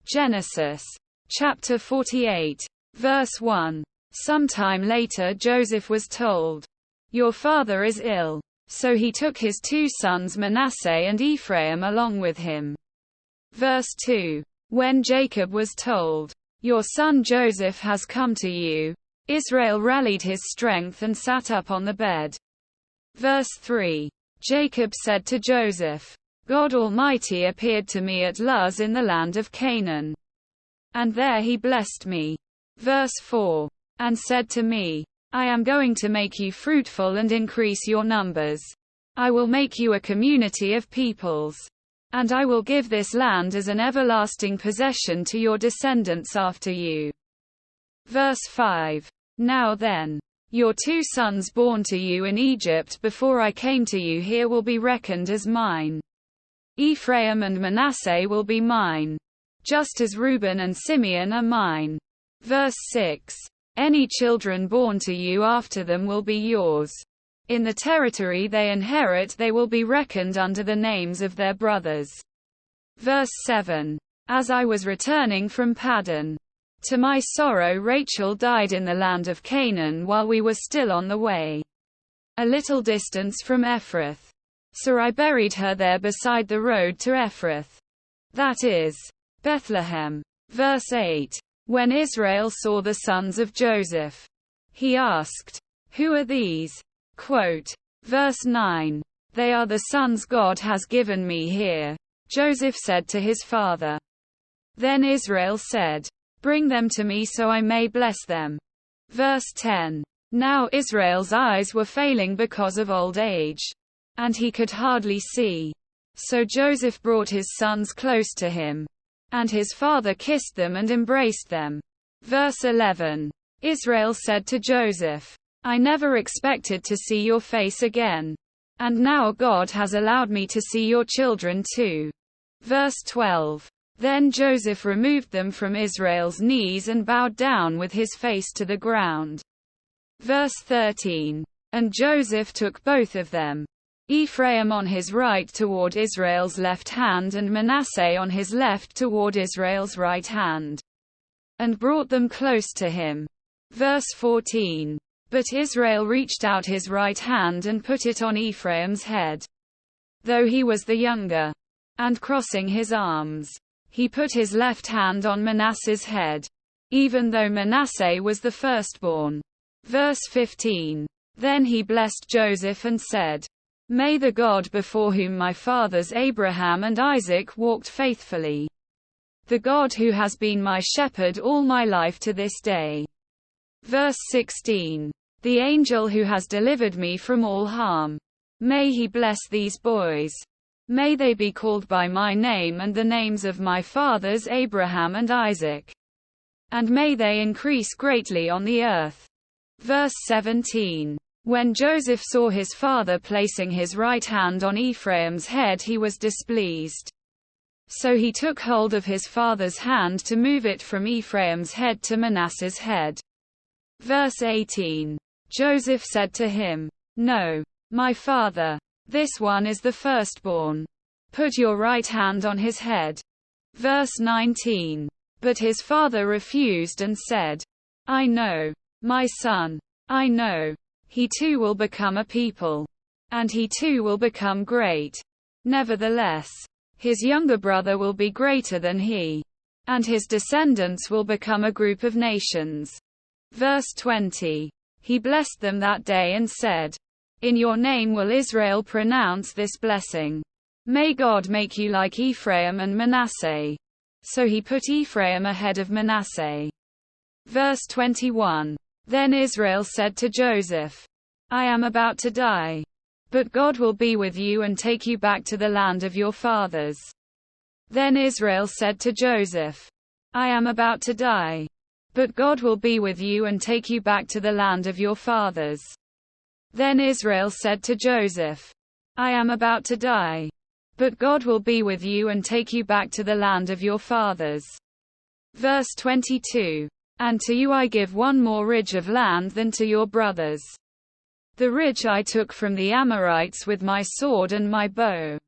Genesis chapter 48, verse 1. Sometime later Joseph was told, "Your father is ill." So he took his 2 sons Manasseh and Ephraim along with him. Verse 2. When Jacob was told, "Your son Joseph has come to you," Israel rallied his strength and sat up on the bed. Verse 3. Jacob said to Joseph, "God Almighty appeared to me at Luz in the land of Canaan. And there he blessed me." Verse 4. And said to me, "I am going to make you fruitful and increase your numbers. I will make you a community of peoples. And I will give this land as an everlasting possession to your descendants after you." Verse 5. Now then, your 2 sons born to you in Egypt before I came to you here will be reckoned as mine. Ephraim and Manasseh will be mine, just as Reuben and Simeon are mine. Verse 6. Any children born to you after them will be yours. In the territory they inherit they will be reckoned under the names of their brothers. Verse 7. As I was returning from Paddan, to my sorrow Rachel died in the land of Canaan while we were still on the way, a little distance from Ephrath. So I buried her there beside the road to Ephrath, that is, Bethlehem. Verse 8. When Israel saw the sons of Joseph, he asked, "Who are these?" Quote. Verse 9. They are the sons God has given me here, Joseph said to his father. Then Israel said, "Bring them to me so I may bless them." Verse 10. Now Israel's eyes were failing because of old age, and he could hardly see. So Joseph brought his sons close to him, and his father kissed them and embraced them. Verse 11. Israel said to Joseph, "I never expected to see your face again. And now God has allowed me to see your children too." Verse 12. Then Joseph removed them from Israel's knees and bowed down with his face to the ground. Verse 13. And Joseph took both of them, Ephraim on his right toward Israel's left hand and Manasseh on his left toward Israel's right hand, and brought them close to him. Verse 14. But Israel reached out his right hand and put it on Ephraim's head, though he was the younger, and crossing his arms, he put his left hand on Manasseh's head, even though Manasseh was the firstborn. Verse 15. Then he blessed Joseph and said, "May the God before whom my fathers Abraham and Isaac walked faithfully, the God who has been my shepherd all my life to this day." Verse 16. The angel who has delivered me from all harm, may he bless these boys. May they be called by my name and the names of my fathers Abraham and Isaac. And may they increase greatly on the earth. Verse 17. When Joseph saw his father placing his right hand on Ephraim's head he was displeased. So he took hold of his father's hand to move it from Ephraim's head to Manasseh's head. Verse 18. Joseph said to him, "No, my father. This one is the firstborn. Put your right hand on his head." Verse 19. But his father refused and said, "I know, my son. I know. He too will become a people. And he too will become great. Nevertheless, his younger brother will be greater than he. And his descendants will become a group of nations." Verse 20. He blessed them that day and said, "In your name will Israel pronounce this blessing. May God make you like Ephraim and Manasseh." So he put Ephraim ahead of Manasseh. Verse 21. Then Israel said to Joseph, "I am about to die. But God will be with you and take you back to the land of your fathers." Then Israel said to Joseph, "I am about to die. But God will be with you and take you back to the land of your fathers." Then Israel said to Joseph, "I am about to die. But God will be with you and take you back to the land of your fathers." Verse 22. And to you I give one more ridge of land than to your brothers. The ridge I took from the Amorites with my sword and my bow.